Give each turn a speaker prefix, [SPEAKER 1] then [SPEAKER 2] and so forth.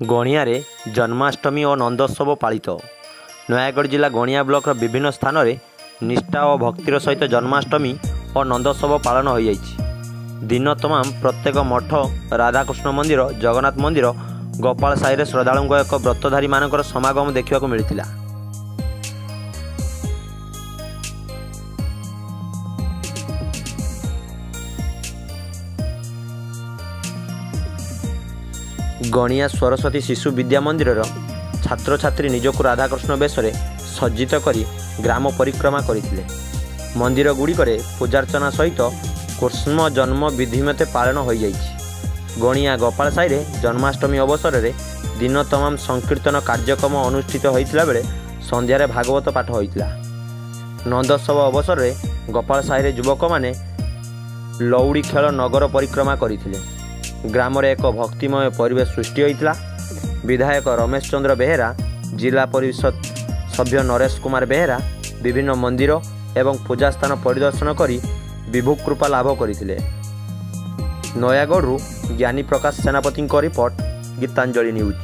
[SPEAKER 1] गणियारे जन्माष्टमी और नंदोत्सव पालित। नयागढ़ जिला गणिया ब्लॉक विभिन्न स्थान में निष्ठा और भक्तिर सहित जन्माष्टमी और नंदोत्सव पालन हो जाइछि। दिन तमाम प्रत्येक मठ, राधाकृष्ण मंदिर, जगन्नाथ मंदिर, गोपाल साई श्रद्धालुओं एक व्रतधारी मानकर समागम देखा मिलता। गणिया सरस्वती शिशु विद्या मंदिर छात्र छात्री निजक राधाकृष्ण वेश सज्जित करी ग्राम परिक्रमा करथिले। मंदिर गुड़िकरे पूजार्चना सहित कृष्ण जन्म विधिमते पालन हो जाइछि। गणिया गोपाल साई जन्माष्टमी अवसर में दिन तमाम संकीर्तन कार्यक्रम अनुष्ठित होइतिला बेले संध्यारे भागवत पाठ होइतिला। नंदोत्सव अवसर में गोपाल साई युवक माने लौड़ी खेल नगर परिक्रमा करथिले। ग्राम एक भक्तिमय परिवेश सृष्टि होता। विधायक रमेश चंद्र बेहेरा, जिला परिषद सभ्य नरेश कुमार बेहेरा विभिन्न मंदिर एवं पूजा स्थान परिदर्शन करी विभु कृपा लाभ करथिले। नयागढ़ ज्ञानी प्रकाश सेनापति रिपोर्ट, गीतांजलि न्यूज।